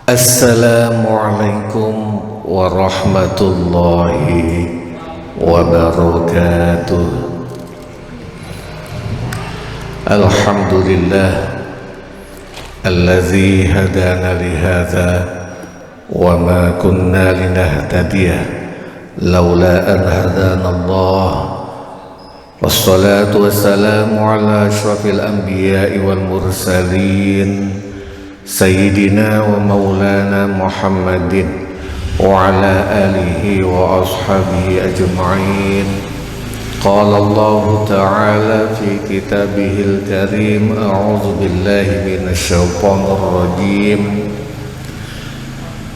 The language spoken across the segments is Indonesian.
Assalamualaikum warahmatullahi wabarakatuh. Alhamdulillah allazi hadana lihadza wa ma kunna linahtadiya laula an hadana Allah. Wassalatu wassalamu ala asyrafil anbiya'i wal mursalin Sayyidina wa maulana Muhammadin wa ala alihi wa ashabihi ajma'in. Qala Allah ta'ala fi kitabihil karim, a'udzu billahi minasy syaithanir rajim.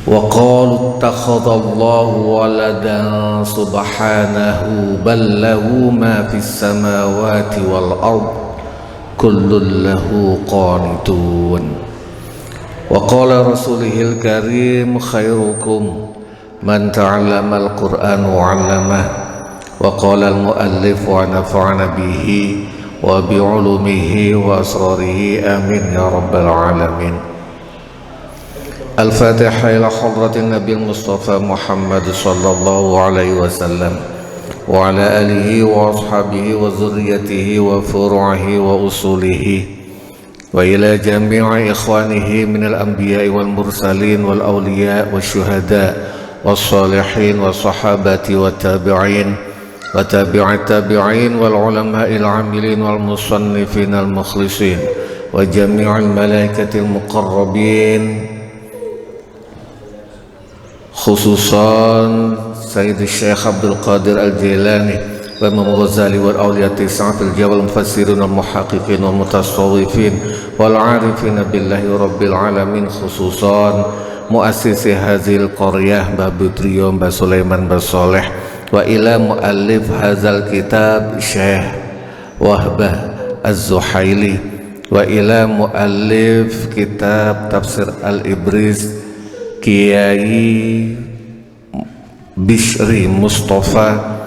Wa qalu ittakhadha Allahu waladan subhanahu bal lahu ma fis samawati wal ard kullun lahu qanitun. Wa qala rasulihil karim khairukum man ta'allama al-Qur'an wa 'allamah. Wa qala al-muallif wa nafa'ana bihi wa bi'ulumihi wa asrarihi amin ya rabbal alamin. Al-Fatihah ila hadratin Nabi Mustafa Muhammad sallallahu alaihi wasallam wa ala alihi wa ashabihi wa zurriyatihi wa furu'ihi wa usulihi wa ila jami'i ikhwanihi minal anbiya'i wal mursalin wal awliya' wal syuhada' wal salihin wal sahabati wal tabi'in wa tabi'at tabi'in wal ulama'il amilin wal musannifin al mukhlisin wa jami'il malaikatil muqarrabin, khususan Sayyid Syekh Abdul Qadir Al-Jilani wa Imam Ghazali wal awliyati sa'atil jawal mufassirin wal muhaqqiqin wal mutasawwifin wal arifin billahi rabbil alamin, khususan muassisi hazil qaryah Mbah Budriyo Mbah Sulaiman Mbah Soleh wa ila muallif hazal kitab Syekh Wahbah Az-Zuhaili wa ila muallif kitab Tafsir Al-Ibriz Kiai Bishri Mustafa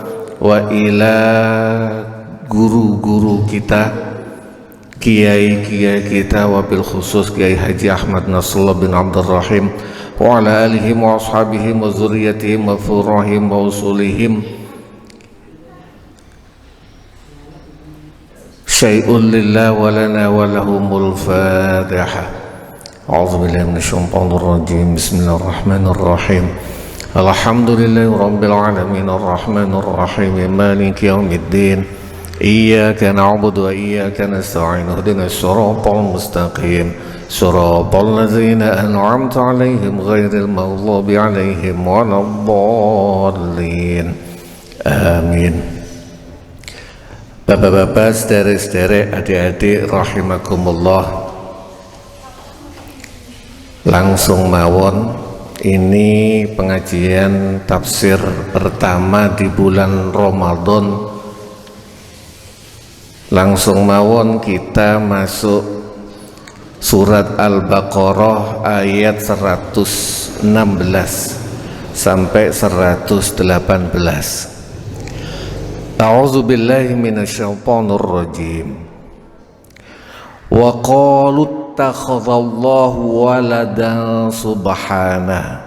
wa ila guru-guru kita, kiai-kiai kita, wabil khusus Kiai Haji Ahmad Nasrullah bin Abdul Rahim wa ala alihim wa ashabihim wa zurriyatihim wa furahim wa usulihim. Syai'un lillah wa lana wa lahumul Fatihah. A'udzu billahi minasy syaithanir rajim. Bismillahirrahmanirrahim. Alhamdulillahi rabbil alamin arrahmanir rahim maliki yaumiddin iyyaka na'budu wa iyyaka nasta'in ihdinas siratal mustaqim siratal ladzina an'amta 'alaihim ghairil maghdubi 'alaihim waladdallin. Amin. Bapak-bapak, saudara-saudara, adik-adik rahimakumullah, langsung mawon. Ini pengajian tafsir pertama di bulan Ramadan. Langsung mawon kita masuk surat Al-Baqarah ayat 116 sampai 118. A'udzu billahi minasyaitonir rajim. Wa qalu ittakhadallahu waladan subhanahu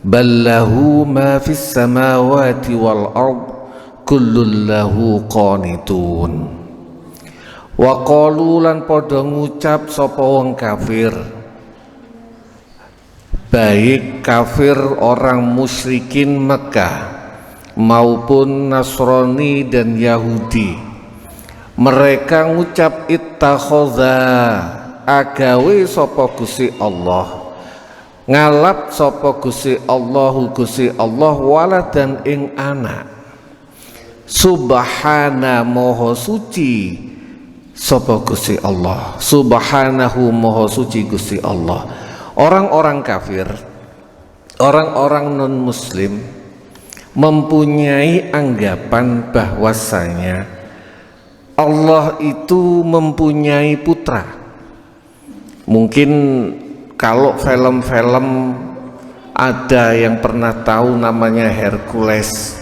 bal lahu ma fis samawati wal ard kullun lahu qanitun. Wa qalu lan padha ngucap sapa wong kafir, baik kafir orang musyrikin Mekah maupun Nasrani dan Yahudi, mereka ngucap ittakhadha, agawe sapa Gusti Allah, ngalap sapa Gusti Allahu Gusti Allah waladan ing anak. Subhana moho suci sapa Gusti Allah, subhanahu moho suci Gusti Allah. Orang-orang kafir, orang-orang non muslim mempunyai anggapan bahwasanya Allah itu mempunyai putra. Mungkin kalau film-film ada yang pernah tahu namanya Hercules,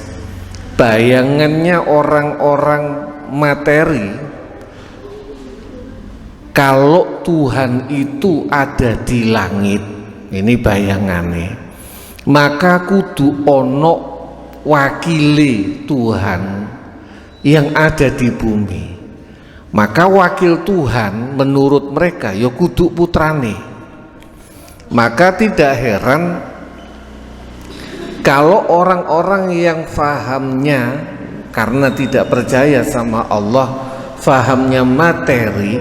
bayangannya orang-orang materi kalau Tuhan itu ada di langit, Ini bayangane. Maka kudu ono wakili Tuhan yang ada di bumi. Maka wakil Tuhan menurut mereka ya kudu putrane. Maka tidak heran kalau orang-orang yang fahamnya karena tidak percaya sama Allah, fahamnya materi,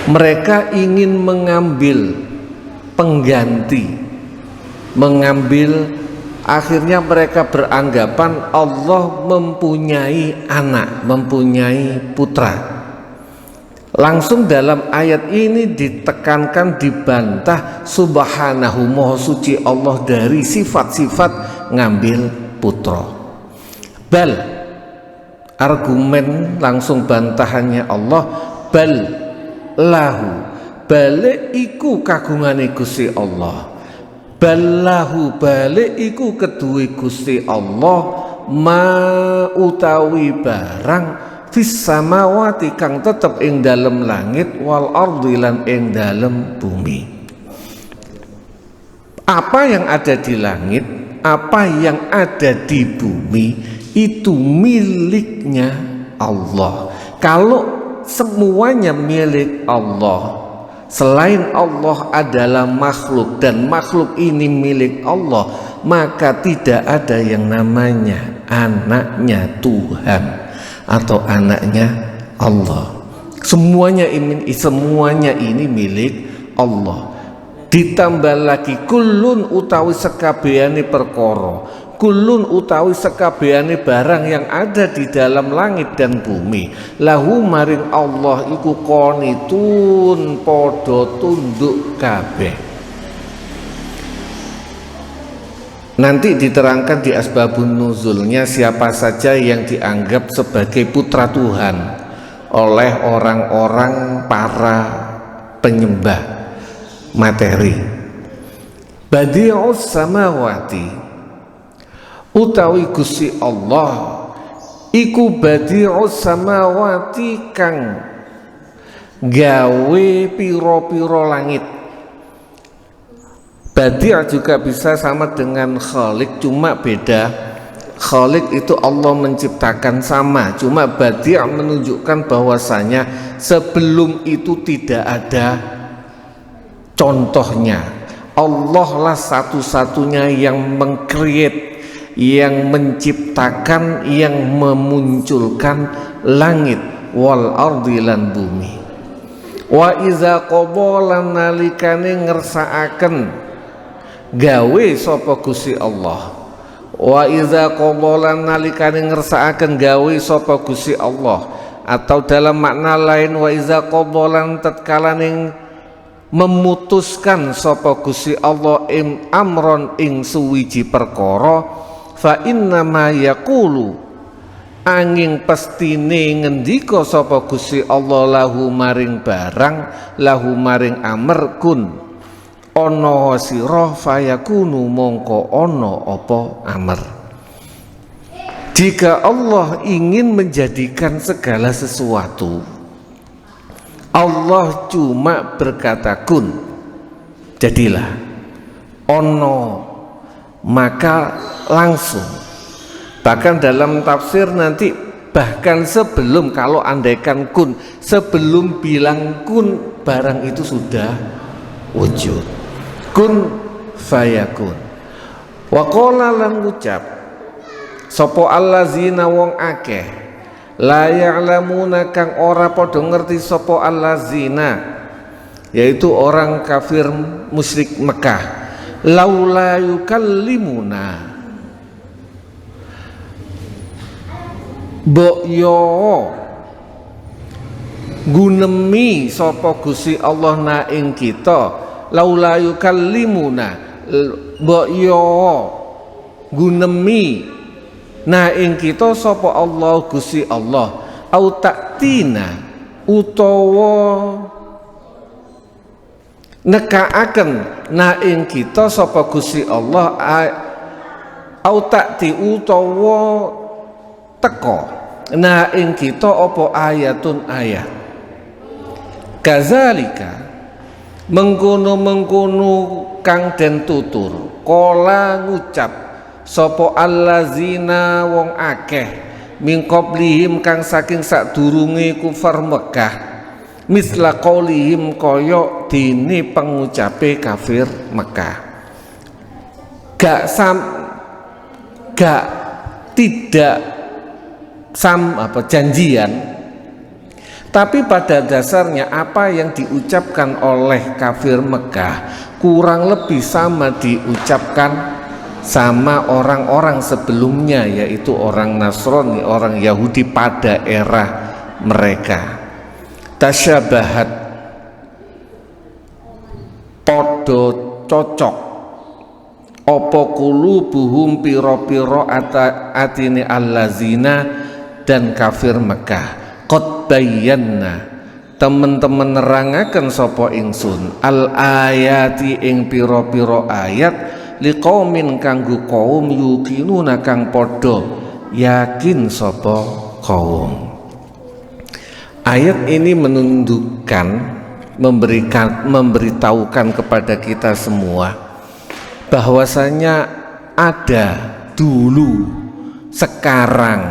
mereka ingin mengambil pengganti, akhirnya mereka beranggapan Allah mempunyai anak, mempunyai putra. Langsung dalam ayat ini ditekankan, dibantah, subhanahu, maha suci Allah dari sifat-sifat ngambil putra. Bal, argumen langsung bantahannya Allah, bal lahu, balik iku kagungane Gusti Allah, ballahu, balik iku kedue Gusti Allah, ma utawi barang fis samawati kang tetep ing dalem langit, wal ardi lan ing dalem bumi. Apa yang ada di langit, apa yang ada di bumi itu miliknya Allah. Kalau semuanya milik Allah, selain Allah adalah makhluk dan makhluk ini milik Allah, maka tidak ada yang namanya anaknya Tuhan atau anaknya Allah. Semuanya ini milik Allah. Ditambah lagi kulun utawi sekabehane perkara, kulun utawi sekabehane barang yang ada di dalam langit dan bumi, lahu maring Allah iku qanitun, padha tunduk kabeh. Nanti diterangkan di asbabun nuzulnya siapa saja yang dianggap sebagai putra Tuhan oleh orang-orang para penyembah materi. Badi'us samawati, utawi Gusti Allah iku badi'us samawati kang gawe piro-piro langit. Badi' juga bisa sama dengan Khalik, cuma beda. Khalik itu Allah menciptakan sama, cuma Badi' menunjukkan bahwasanya sebelum itu tidak ada contohnya. Allah lah satu-satunya yang mengcreate, yang menciptakan, yang memunculkan langit wal ardi lan bumi. Wa iza qabolan nalikane ngersakaken gawe sapa Gusti Allah, wa iza qabolan nalikane ngersakaken gawe sapa Gusti Allah, atau dalam makna lain wa iza qabolan tatkalaning memutuskan sapa Gusti Allah amron ing suwiji perkara, fa inna ma yaqulu, angin pestine ngendika sapa Gusti Allah lahu maring barang, lahu maring amr kun ana sira, fayakunu mongko ana apa amr. Jika Allah ingin menjadikan segala sesuatu, Allah cuma berkata kun, jadilah. Ono, maka langsung. Bahkan dalam tafsir nanti, bahkan sebelum, kalau andaikan kun, sebelum bilang kun, barang itu sudah wujud. Kun fayakun. Wa qala lan ngucap sapa allazina wong akeh, la ya'lamuna kang ora padha ngerti sapa allazina, yaitu orang kafir musyrik Mekah, laula yukallimuna, mbok yo gunemi sapa Gusti Allah na ing kita, laula yukallimuna, mbok yo gunemi na ing kita sapa Allah Gusti Allah, au taktina, utawa nekaaken na ing kita sapa Gusti Allah, au takti utawa teko na ing kita apa ayatun ayat. Kazalika, Mengkono-mengkono kang den tutur kala ngucap sapa allazina wong akeh min qablihim kang saking sadurunge kufar Mekah misla qaulihim kaya dene pengucape kafir Mekah tidak janjian, tapi pada dasarnya apa yang diucapkan oleh kafir Mekah kurang lebih sama diucapkan sama orang-orang sebelumnya, yaitu orang Nasrani, orang Yahudi pada era mereka. Tasyabahat, podo cocok opo qulubuhum piro-piro atine allazina dan kafir Mekah. Qad bayyana, temen-temen nerangaken sapa ingsun al ayati ing piro-piro ayat liqaumin kanggo kaum yuqinuna kang padha yakin sapa kaum. Ayat ini menunjukkan, memberitahukan kepada kita semua bahwasanya ada dulu, sekarang,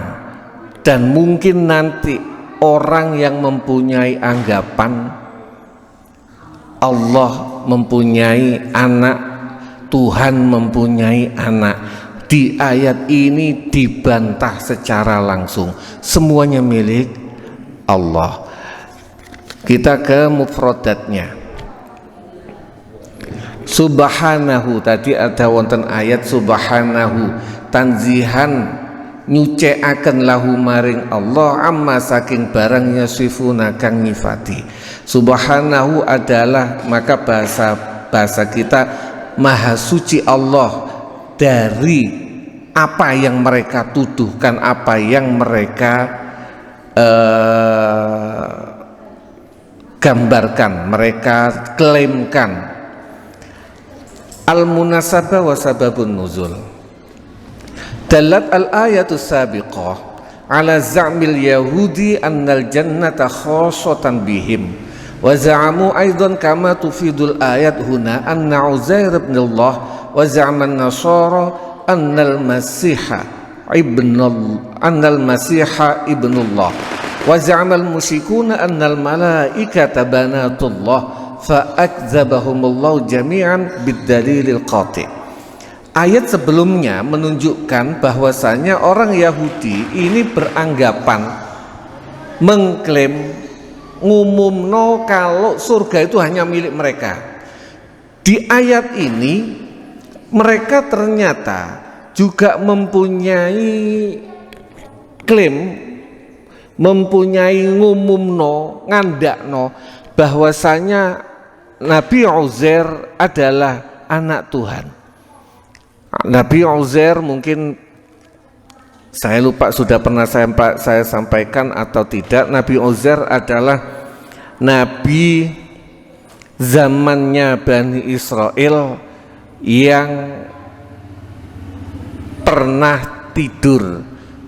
dan mungkin nanti orang yang mempunyai anggapan Allah mempunyai anak, Tuhan mempunyai anak. Di ayat ini dibantah secara langsung, semuanya milik Allah. Kita ke mufradatnya. Subhanahu, tadi ada wonten ayat subhanahu, tanzihan nyucèaken lahu maring Allah amma saking barang yasifuna kang nyifati. Subhanahu adalah, maka bahasa kita maha suci Allah dari apa yang mereka tuduhkan, apa yang mereka gambarkan, mereka klaimkan. Al-munasabah wa sababun nuzul. Dalat al-ayatu sabiqah ala za'mil yahudi annal jannata khasatan bihim wa za'amu aidan kama tufidul ayat huna anna Uzair ibn Allah wa za'man nasara annal masiha ibnullah wa za'amal musyrikuna annal malaikata banatullah fa akdzabahumullahu jami'an biddalilil qati'. Ayat sebelumnya menunjukkan bahwasanya orang Yahudi ini beranggapan, mengklaim, ngumumno kalau surga itu hanya milik mereka. Di ayat ini mereka ternyata juga mempunyai klaim, mempunyai ngumumno, ngandakno bahwasanya Nabi Uzair adalah anak Tuhan. Nabi Uzair, mungkin saya lupa sudah pernah saya sampaikan atau tidak, Nabi Uzair adalah nabi zamannya Bani Israel yang pernah tidur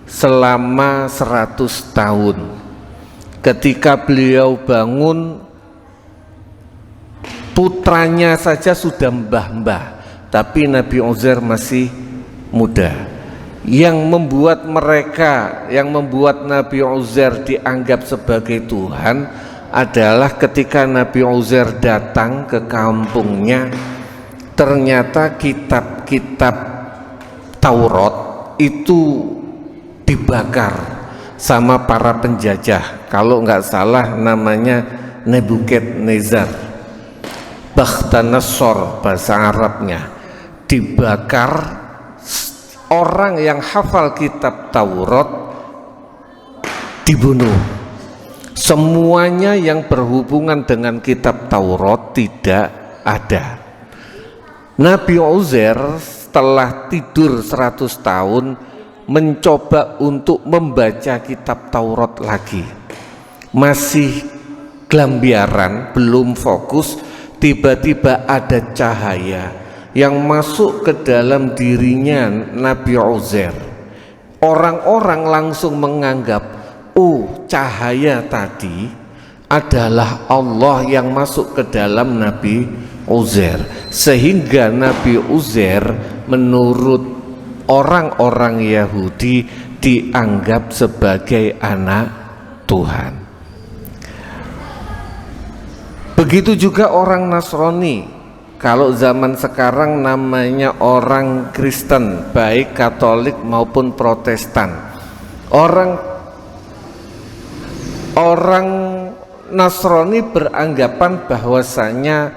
selama 100 tahun. Ketika beliau bangun, putranya saja sudah mbah-mbah, tapi Nabi Uzair masih muda. Yang membuat Nabi Uzair dianggap sebagai Tuhan adalah ketika Nabi Uzair datang ke kampungnya, ternyata kitab-kitab Taurat itu dibakar sama para penjajah. Kalau nggak salah namanya Nebukadnezar, Bakhtanasor bahasa Arabnya, dibakar. Orang yang hafal kitab Taurat dibunuh. Semuanya yang berhubungan dengan kitab Taurat tidak ada. Nabi Uzair setelah tidur 100 tahun mencoba untuk membaca kitab Taurat lagi, masih glambiaran, belum fokus. Tiba-tiba ada cahaya yang masuk ke dalam dirinya Nabi Uzair. Orang-orang langsung menganggap, oh, cahaya tadi adalah Allah yang masuk ke dalam Nabi Uzair, sehingga Nabi Uzair menurut orang-orang Yahudi dianggap sebagai anak Tuhan. Begitu juga orang Nasrani. Kalau zaman sekarang namanya orang Kristen, baik Katolik maupun Protestan. Orang Nasrani beranggapan bahwasanya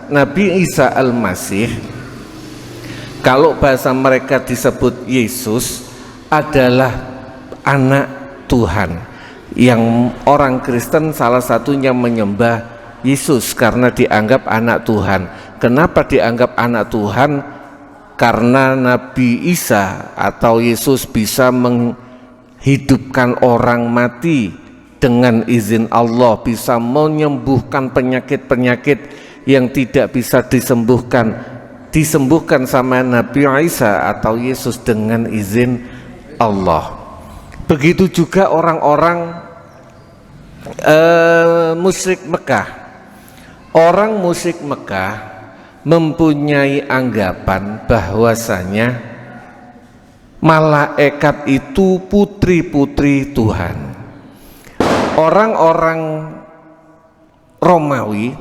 Nabi Isa Al-Masih, kalau bahasa mereka disebut Yesus, adalah anak Tuhan. Yang orang Kristen salah satunya menyembah Yesus karena dianggap anak Tuhan. Kenapa dianggap anak Tuhan? Karena Nabi Isa atau Yesus bisa menghidupkan orang mati dengan izin Allah, bisa menyembuhkan penyakit-penyakit yang tidak bisa disembuhkan sama Nabi Isa atau Yesus dengan izin Allah. Begitu juga orang-orang musyrik Mekah. Orang musyrik Mekah mempunyai anggapan bahwasanya malaikat itu putri-putri Tuhan. Orang-orang Romawi,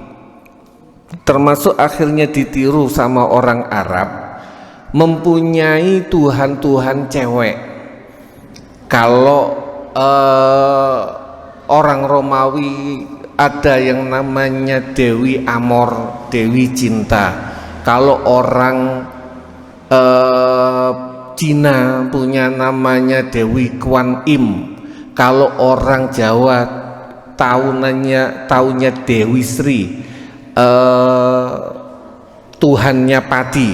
termasuk akhirnya ditiru sama orang Arab, mempunyai tuhan-tuhan cewek. Kalau orang Romawi ada yang namanya Dewi Amor, Dewi Cinta. Kalau orang Cina punya namanya Dewi Kuan Im. Kalau orang Jawa tahunnya Dewi Sri, Tuhannya padi.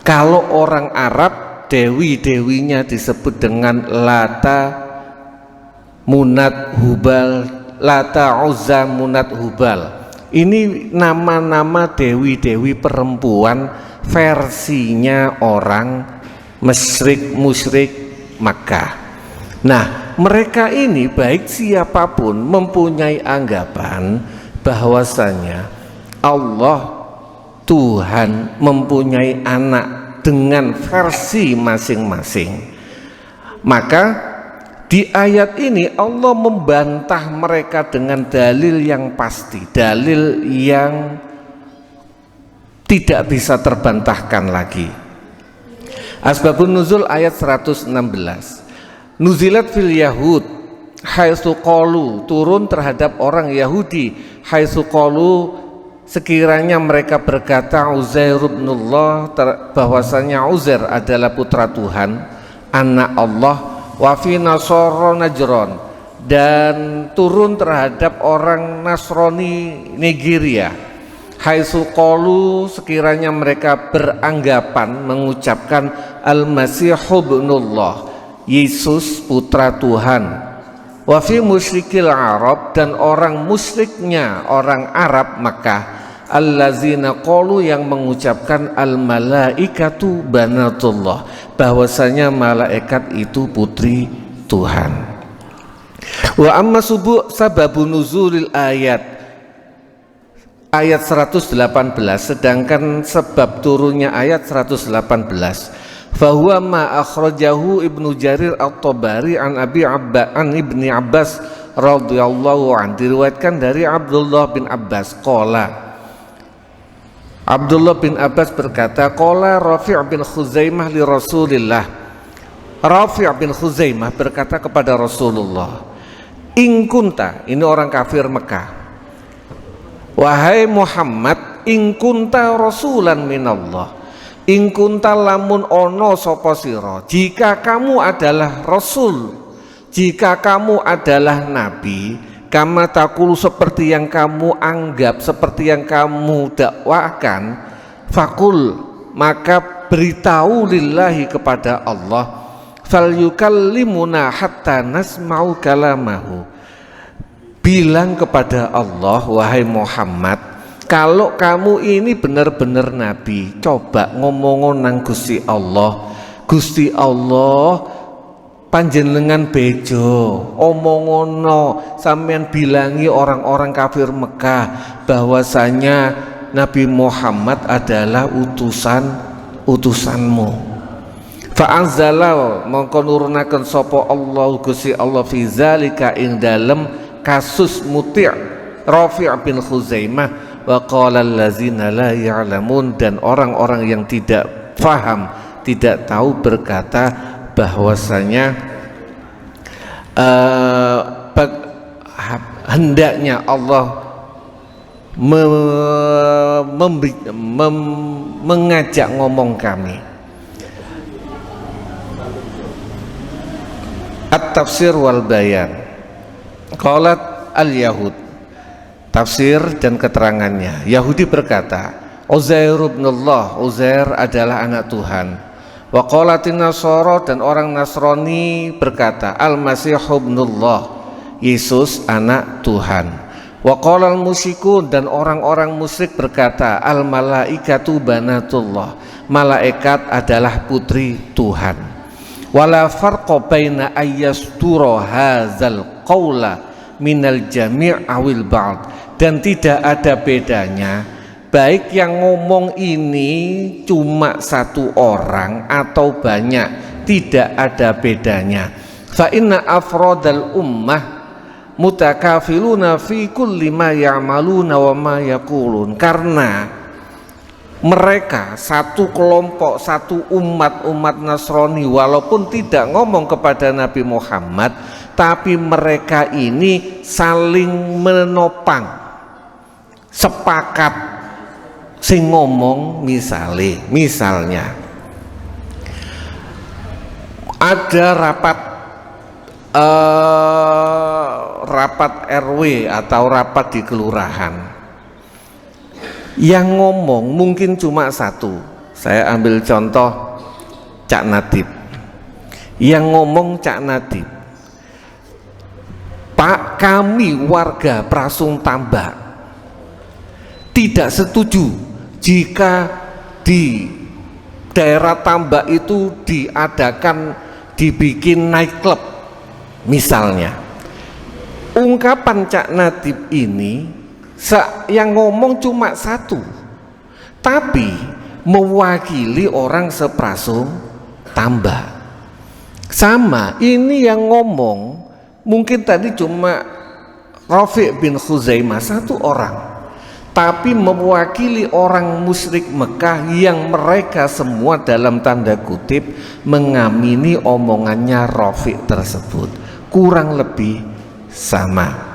Kalau orang Arab, dewi-dewinya disebut dengan Lata, Munat, Hubal. Lata, Uzza, Munat, Hubal. Ini nama-nama dewi-dewi perempuan versinya orang musyrik Makkah. Nah, mereka ini baik siapapun mempunyai anggapan bahwasanya Allah Tuhan mempunyai anak dengan versi masing-masing. Maka di ayat ini Allah membantah mereka dengan dalil yang pasti, dalil yang tidak bisa terbantahkan lagi. Asbabun nuzul ayat 116. Nuzilat fil Yahud haitsu qalu, turun terhadap orang Yahudi haitsu qalu, sekiranya mereka berkata Uzair ibnullah, bahwasanya Uzair adalah putra Tuhan, anak Allah. Wa fi Nasara Najran, dan turun terhadap orang Nasrani Nigeria haitsu qalu, sekiranya mereka beranggapan mengucapkan Al-Masih ibnullah, Yesus putra Tuhan. Wa fi musyrikil Arab, dan orang musyriknya orang Arab Makkah, allazina qalu, yang mengucapkan al-malaikatu banatullah, bahwasanya malaikat itu putri Tuhan. Wa amma sababu nuzulil ayat 118, sedangkan sebab turunnya ayat 118, fahuwa ma akhrajahu Ibnu Jarir At-Tabari an Ibni Abbas radhiyallahu an, diriwayatkan dari Abdullah bin Abbas qala, Abdullah bin Abbas berkata, qala Rafi' bin Khuzaimah li Rasulillah, Rafi' bin Khuzaimah berkata kepada Rasulullah, in kunta, ini orang kafir Mekah, wahai Muhammad, in kunta rasulan minallah, in kunta lamun ono sapa sira, jika kamu adalah rasul, jika kamu adalah nabi, kama takulu, seperti yang kamu anggap, seperti yang kamu dakwakan, fakul, maka beritahu lillahi, kepada Allah, fal yukallimuna hatta nasma'u kalamahu, bilang kepada Allah, wahai Muhammad, kalau kamu ini benar-benar nabi, coba ngomong nang Gusti Allah. Gusti Allah panjenengan bejo omongono sampean bilangi orang-orang kafir Mekah bahwasanya Nabi Muhammad adalah utusanmu. Fa'anzala mongko nurunaken sapa Allah Gusti Allah fi zalika ing dalem kasus Muti' Rafi' bin Khuzaimah wa qala allazina la ya'lamun, dan orang-orang yang tidak faham, tidak tahu berkata bahwasanya hendaknya Allah mengajak ngomong kami. At-tafsir wal bayan. Qalat al-Yahud, tafsir dan keterangannya. Yahudi berkata, Uzair ibn Allah, Uzair adalah anak Tuhan. Wa qalatin Nasara, dan orang Nasrani berkata, Al-Masih ibn Allah, Yesus anak Tuhan. Wa qalal musyrikun, dan orang-orang musyrik berkata, Al-malaikatu banatullah, malaikat adalah putri Tuhan. Wala farqa baina ayyastura hadzal qaula minal jami' awil ba'd, dan tidak ada bedanya baik yang ngomong ini cuma satu orang atau banyak, tidak ada bedanya. Fa inna afradal ummah mutakafiluna fi kulli ma ya'maluna wa ma yaqulun, karena mereka satu kelompok, satu umat Nasrani, walaupun tidak ngomong kepada Nabi Muhammad, tapi mereka ini saling menopang, sepakat sing ngomong. Misalnya ada rapat RW atau rapat di kelurahan, yang ngomong mungkin cuma satu. Saya ambil contoh Cak Nadib. Yang ngomong Cak Nadib, Pak, kami warga Prasung Tambak tidak setuju jika di daerah Tambak itu dibikin nightclub misalnya. Ungkapan Cak Nadib ini yang ngomong cuma satu, tapi mewakili orang seprasung Tambak. Sama, ini yang ngomong mungkin tadi cuma Rafi' bin Khuzaimah, satu orang, tapi mewakili orang musyrik Mekah yang mereka semua dalam tanda kutip mengamini omongannya Rafi' tersebut. Kurang lebih sama.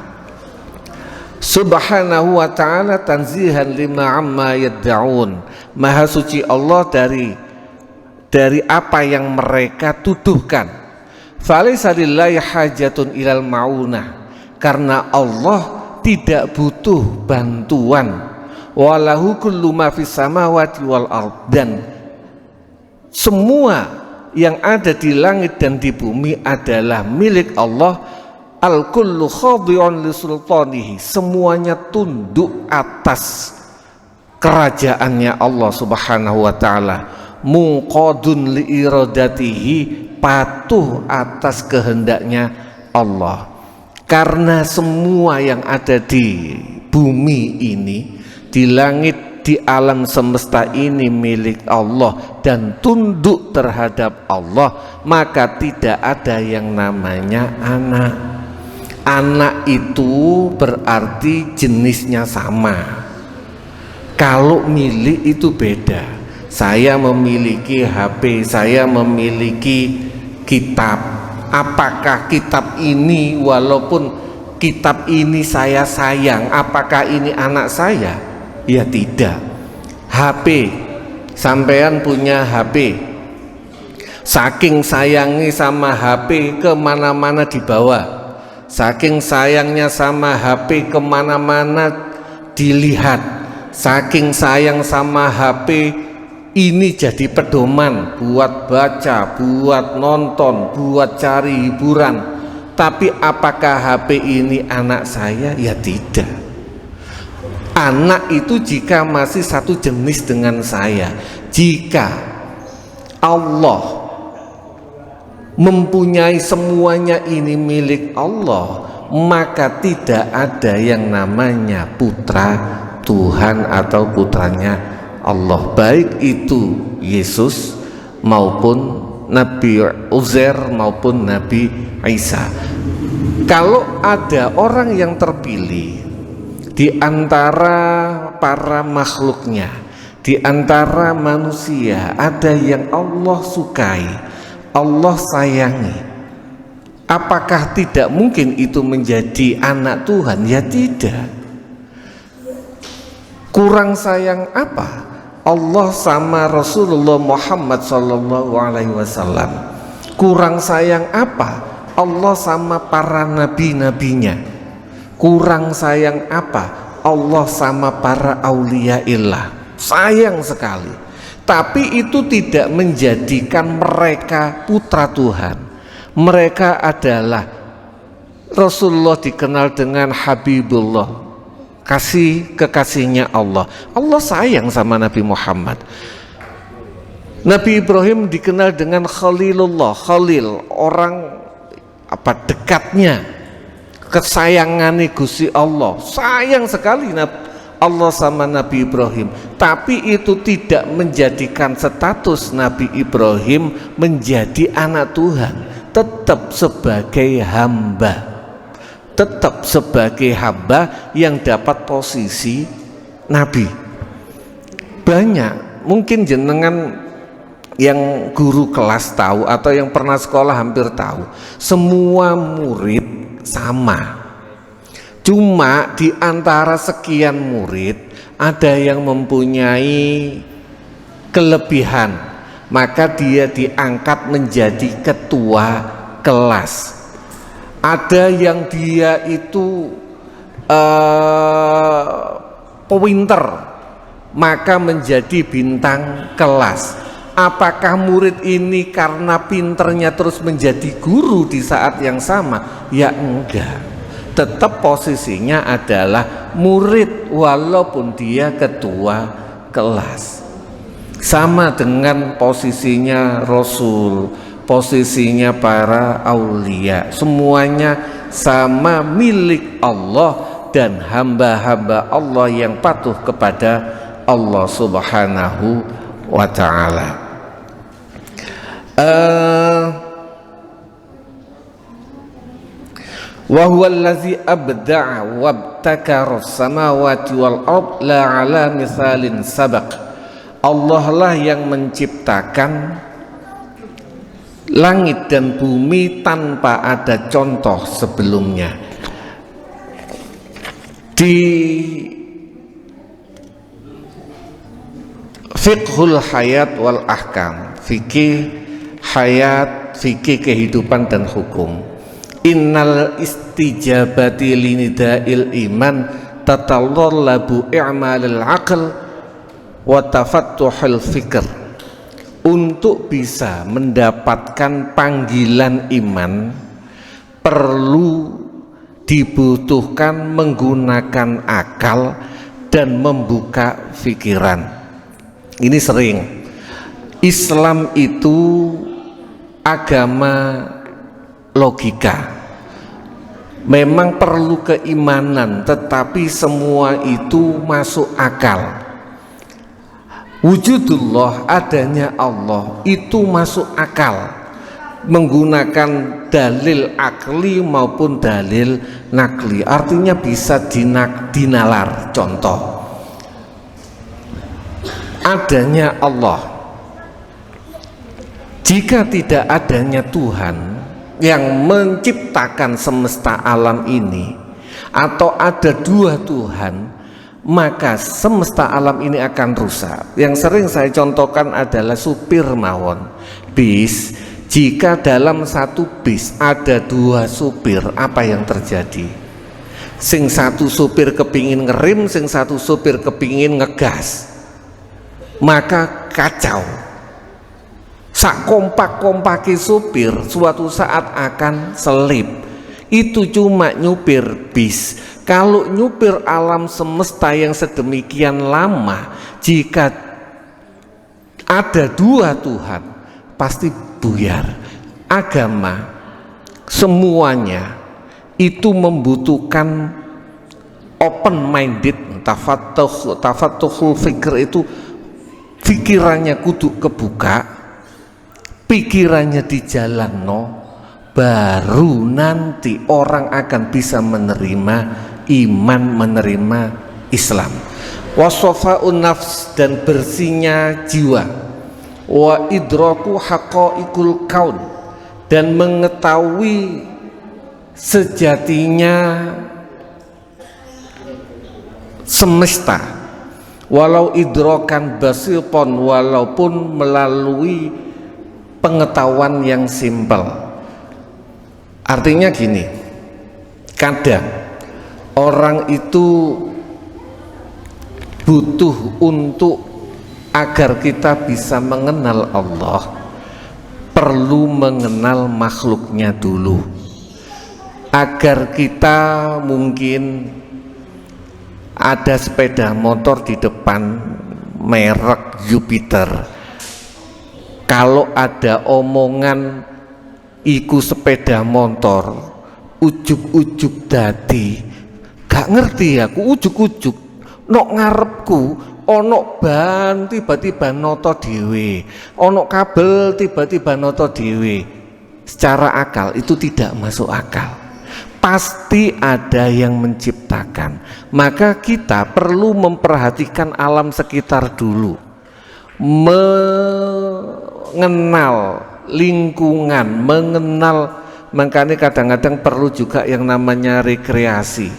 Subhanahu wa ta'ala tanzihan lima amma yadda'un, maha suci Allah dari apa yang mereka tuduhkan. Falaysa lillahi hajatun ilal ma'unah, karena Allah tidak butuh bantuan. Walahu kullu ma fis samawati wal ard, dan semua yang ada di langit dan di bumi adalah milik Allah. Al kullu khadi'un li sultanihi, semuanya tunduk atas kerajaannya Allah Subhanahu wa taala. Muqadun li iradatihi, patuh atas kehendaknya Allah. Karena semua yang ada di bumi ini, di langit, di alam semesta ini milik Allah dan tunduk terhadap Allah, maka tidak ada yang namanya anak. Anak itu berarti jenisnya sama. Kalau milik itu beda. Saya memiliki HP, saya memiliki kitab. Apakah kitab ini, walaupun kitab ini saya sayang, apakah ini anak saya? Ya tidak. HP, sampean punya HP, saking sayangi sama HP, kemana-mana dibawa. Saking sayangnya sama HP, kemana-mana dilihat. Saking sayang sama HP, ini jadi pedoman buat baca, buat nonton, buat cari hiburan. Tapi apakah HP ini anak saya? Ya tidak. Anak itu jika masih satu jenis dengan saya. Jika Allah mempunyai semuanya ini milik Allah, maka tidak ada yang namanya putra Tuhan atau putranya Allah, baik itu Yesus maupun Nabi Uzair maupun Nabi Isa. Kalau ada orang yang terpilih di antara para makhluknya, di antara manusia, ada yang Allah sukai, Allah sayangi, apakah tidak mungkin itu menjadi anak Tuhan? Ya tidak. Kurang sayang apa Allah sama Rasulullah Muhammad SAW? Kurang sayang apa Allah sama para nabi-nabinya? Kurang sayang apa Allah sama para auliyaillah? Sayang sekali. Tapi itu tidak menjadikan mereka putra Tuhan. Mereka adalah, Rasulullah dikenal dengan Habibullah, kekasihnya Allah. Allah sayang sama Nabi Muhammad. Nabi Ibrahim dikenal dengan Khalilullah, Khalil, orang dekatnya, kesayangannya Gusti Allah. Sayang sekali Allah sama Nabi Ibrahim, tapi itu tidak menjadikan status Nabi Ibrahim menjadi anak Tuhan. Tetap sebagai hamba, tetap sebagai hamba yang dapat posisi Nabi. Banyak, mungkin jenengan yang guru kelas tahu atau yang pernah sekolah hampir tahu, semua murid sama. Cuma di antara sekian murid ada yang mempunyai kelebihan, maka dia diangkat menjadi ketua kelas. Ada yang dia itu pinter, maka menjadi bintang kelas. Apakah murid ini karena pinternya terus menjadi guru di saat yang sama? Ya enggak. Tetap posisinya adalah murid walaupun dia ketua kelas. Sama dengan posisinya Rasul, posisinya para aulia, semuanya sama milik Allah dan hamba-hamba Allah yang patuh kepada Allah Subhanahu wa ta'ala. Wa huwa allazi abda'a wa abtakara as-samawati wal ard la ala misalin sabaq. Allah lah yang menciptakan langit dan bumi tanpa ada contoh sebelumnya. Di fiqhul hayat wal ahkam, fikih hayat, fikih kehidupan dan hukum, innal istijabati linida'il iman tatallabu i'malil aql wa tafattuhul fikr. Untuk bisa mendapatkan panggilan iman perlu dibutuhkan menggunakan akal dan membuka pikiran. Ini sering, Islam itu agama logika, memang perlu keimanan, tetapi semua itu masuk akal. Wujudullah, adanya Allah itu masuk akal, menggunakan dalil akli maupun dalil nakli, artinya bisa dinalar. Contoh, adanya Allah. Jika tidak adanya Tuhan yang menciptakan semesta alam ini, atau ada dua Tuhan, maka semesta alam ini akan rusak. Yang sering saya contohkan adalah supir mawon bis. Jika dalam satu bis ada dua supir, apa yang terjadi? Sing satu supir kepingin ngerem, sing satu supir kepingin ngegas, maka kacau. Sak kompak-kompaki supir suatu saat akan selip. Itu cuma nyupir bis. Kalau nyupir alam semesta yang sedemikian lama, jika ada dua Tuhan, pasti buyar. agama semuanya itu membutuhkan open minded, tafatuhul fikr, itu pikirannya kudu kebuka, pikirannya dijalanno, baru nanti orang akan bisa menerima iman, menerima Islam. Wasofa'un nafs, dan bersihnya jiwa. Wa idraku haqaiqul kaun, dan mengetahui sejatinya semesta, walau idrokan basipon, walaupun melalui pengetahuan yang simpel. Artinya gini, kadang orang itu butuh untuk agar kita bisa mengenal Allah, perlu mengenal makhluknya dulu. Agar kita mungkin ada sepeda motor di depan merek Jupiter, kalau ada omongan iku sepeda motor ujuk-ujuk dadi, gak ngerti aku, ujuk-ujuk nok ngarepku ono ban tiba-tiba noto dhewe, ono kabel tiba-tiba noto dhewe. Secara akal itu tidak masuk akal. Pasti ada yang menciptakan. Maka kita perlu memperhatikan alam sekitar dulu, mengenal lingkungan, makanya kadang-kadang perlu juga yang namanya rekreasi.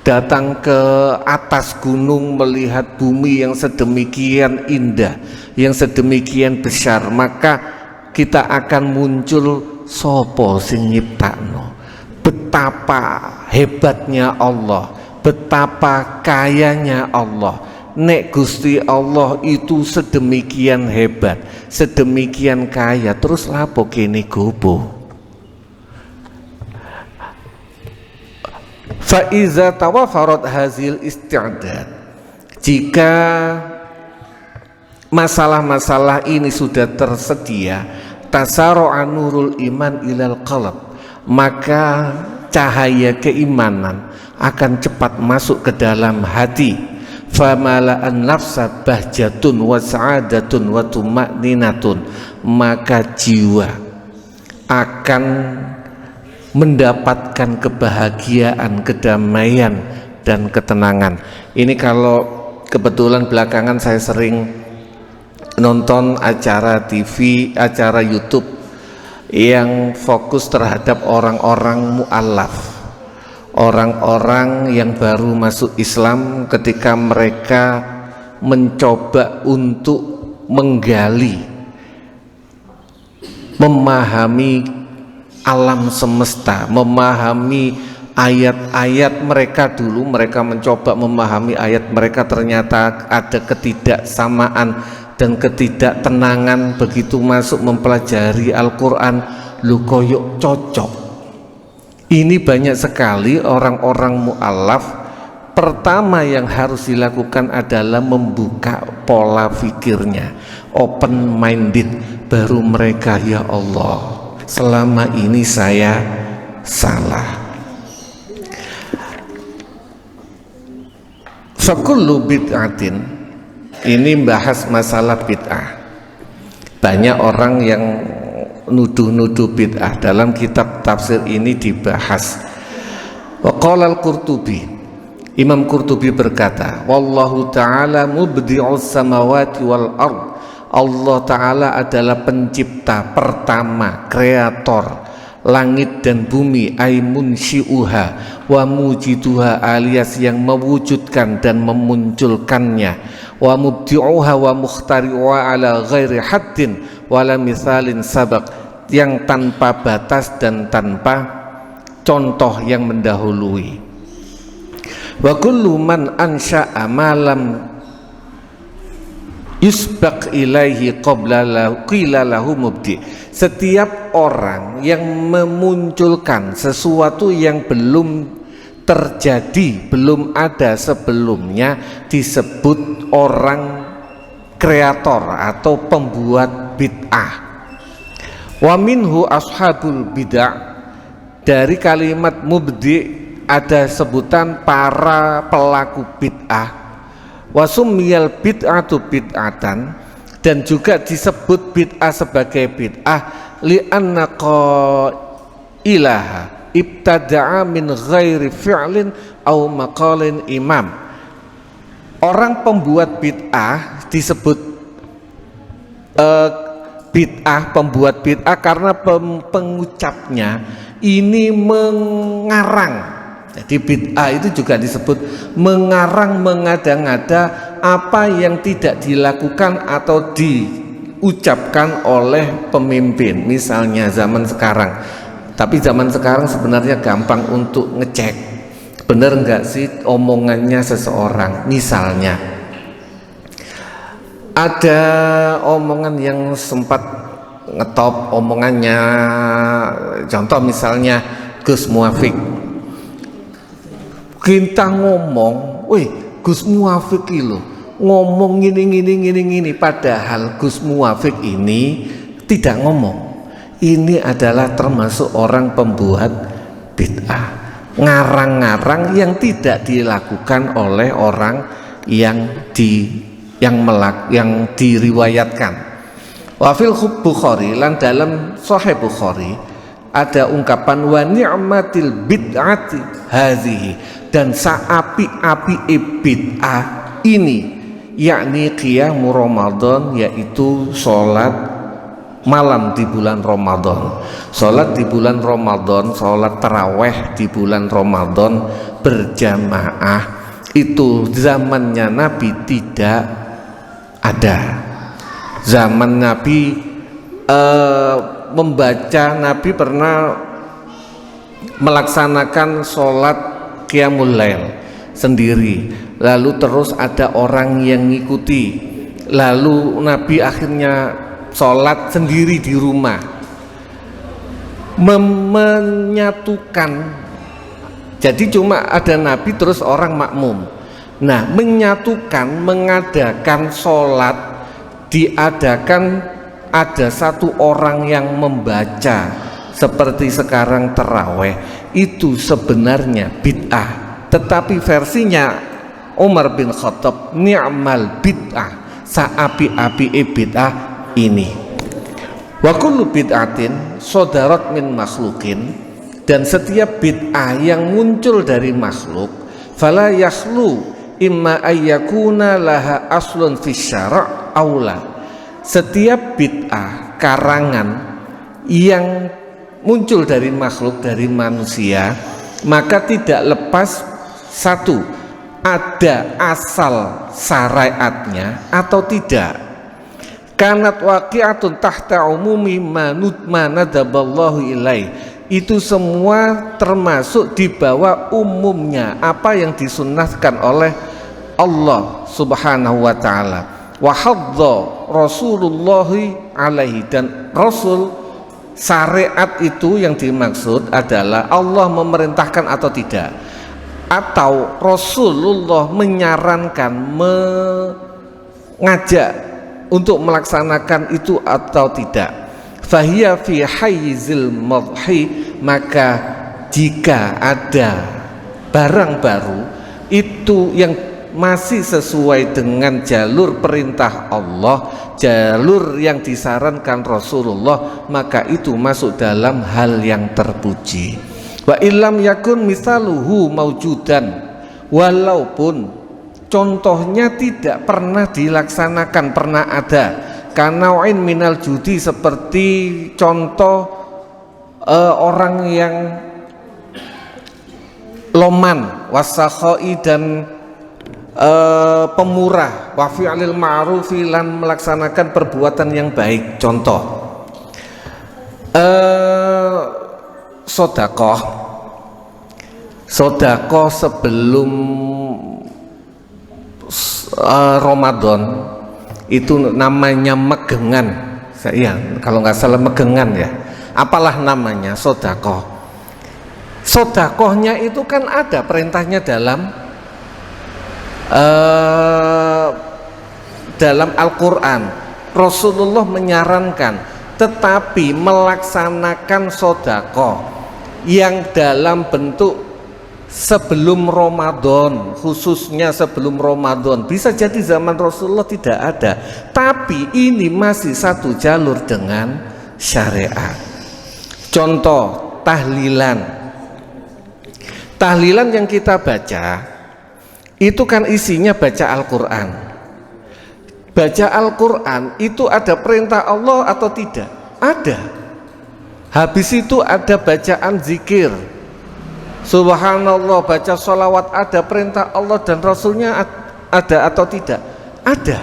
Datang ke atas gunung melihat bumi yang sedemikian indah, yang sedemikian besar, maka kita akan muncul sopo sing nyiptakno, betapa hebatnya Allah, betapa kayanya Allah. Nek Gusti Allah itu sedemikian hebat, sedemikian kaya, terus lapo kene gobo. Fa'iza tawafarat hazil isti'dad, jika masalah-masalah ini sudah tersedia, tasaru'a nurul iman ilal qalb, maka cahaya keimanan akan cepat masuk ke dalam hati. Famala'an nafsa bahjatun wa sa'adatun wa tuma'ninatun, maka jiwa akan mendapatkan kebahagiaan, kedamaian, dan ketenangan. Ini kalau kebetulan belakangan saya sering nonton acara TV, acara YouTube yang fokus terhadap orang-orang mu'alaf, orang-orang yang baru masuk Islam, ketika mereka mencoba untuk menggali, memahami alam semesta, memahami ayat-ayat mereka dulu. Mereka mencoba memahami ayat mereka, ternyata ada ketidaksamaan dan ketidaktenangan. Begitu masuk mempelajari Al-Quran, lu koyok cocok. Ini banyak sekali orang-orang mu'alaf. Pertama yang harus dilakukan adalah membuka pola pikirnya, open minded, baru mereka, ya Allah, selama ini saya salah. Fakullu bid'atin, ini bahas masalah bid'ah. Banyak orang yang nuduh-nuduh bid'ah. Dalam kitab tafsir ini dibahas. Wa qala al-Qurtubi, Imam Qurtubi berkata, wallahu ta'ala mubdi'us samawati wal ard, Allah Ta'ala adalah pencipta pertama, kreator langit dan bumi, ay munsyi'uha wa mujiduha, alias yang mewujudkan dan memunculkannya, wa mubdi'uha wa mukhtari'uha ala ghairi haddin wala misalin sabak, yang tanpa batas dan tanpa contoh yang mendahului. Wa kullu man ansha'a malam yusbaq ilaihi qabla qila lahu mubdi, setiap orang yang memunculkan sesuatu yang belum terjadi, belum ada sebelumnya, disebut orang kreator atau pembuat bid'ah. Wa minhu ashabul bid'ah, dari kalimat mubdi ada sebutan para pelaku bid'ah. Wa summiyal bid'atu bid'atan, dan juga disebut bid'ah sebagai bid'ah li'anna qailaha ibtada'a min ghairi fi'lin au maqalin imam. Orang pembuat bid'ah disebut pembuat bid'ah karena pengucapnya ini mengarang. Jadi bid'ah itu juga disebut mengarang, mengada-ngada apa yang tidak dilakukan atau diucapkan oleh pemimpin. Misalnya zaman sekarang, tapi zaman sekarang sebenarnya gampang untuk ngecek benar nggak sih omongannya seseorang. Misalnya ada omongan yang sempat ngetop omongannya, contoh misalnya Gus Muafik, kita ngomong, wih Gus Muafik itu ngomong gini, padahal Gus Muafik ini tidak ngomong. Ini adalah termasuk orang pembuat bid'ah, ngarang-ngarang yang tidak dilakukan oleh orang yang diriwayatkan. Wa fil Bukhari, lan dalam Sahih Bukhari ada ungkapan wa ni'matil bid'ati hazihi, dan saapi-api bid'ah ini, yakni qiyamu Ramadan, yaitu sholat malam di bulan Ramadan. Sholat di bulan Ramadan, sholat taraweh di bulan Ramadan berjamaah, itu zamannya Nabi tidak ada. Zaman Nabi membaca, Nabi pernah melaksanakan sholat qiyamul lail sendiri, lalu terus ada orang yang ngikuti, lalu Nabi akhirnya sholat sendiri di rumah, menyatukan. Jadi cuma ada Nabi terus orang makmum. Nah, menyatukan, mengadakan sholat, diadakan ada satu orang yang membaca seperti sekarang taraweh, itu sebenarnya bid'ah, tetapi versinya Umar bin Khattab, ni'mal bid'ah, saapi-api bid'ah ini. Wa kullu bid'atin sodarat min makhlukin, dan setiap bid'ah yang muncul dari makhluk, fala yakhlu imma ayyakuna laha aslun fi syara' aula. Setiap bid'ah karangan yang muncul dari makhluk, dari manusia, maka tidak lepas satu, ada asal syariatnya atau tidak. Kanat waqi'atun tahta umumi manadaballahu ilaih, itu semua termasuk di bawah umumnya apa yang disunnahkan oleh Allah Subhanahu wa ta'ala. Wa hadza Rasulullah alaihi, dan Rasul, syariat itu yang dimaksud adalah Allah memerintahkan atau tidak, atau Rasulullah menyarankan, mengajak untuk melaksanakan itu atau tidak. Fahiya fi hayyizil madhi, maka jika ada barang baru itu yang masih sesuai dengan jalur perintah Allah, jalur yang disarankan Rasulullah, maka itu masuk dalam hal yang terpuji. Wa illam yakun misaluhu maujudan, walaupun contohnya tidak pernah dilaksanakan, pernah ada, kanau'in minal judi, seperti contoh orang yang loman, wasakhoi, dan pemurah, wa fi'lil ma'rufi, lan melaksanakan perbuatan yang baik. Contoh sodakoh sebelum Ramadan itu namanya megengan. Saya kalau nggak salah megengan ya, apalah namanya, sodakoh. Sodakohnya itu kan ada perintahnya dalam Al-Quran. Rasulullah menyarankan tetapi melaksanakan sedekah yang dalam bentuk sebelum Ramadan, khususnya sebelum Ramadan. Bisa jadi zaman Rasulullah tidak ada, tapi ini masih satu jalur dengan syariat. Contoh tahlilan. Tahlilan yang kita baca itu kan isinya baca Al-Quran. Baca Al-Quran itu ada perintah Allah atau tidak? Ada. Habis itu ada bacaan zikir, subhanallah, baca sholawat, ada perintah Allah dan Rasulnya ada atau tidak? Ada.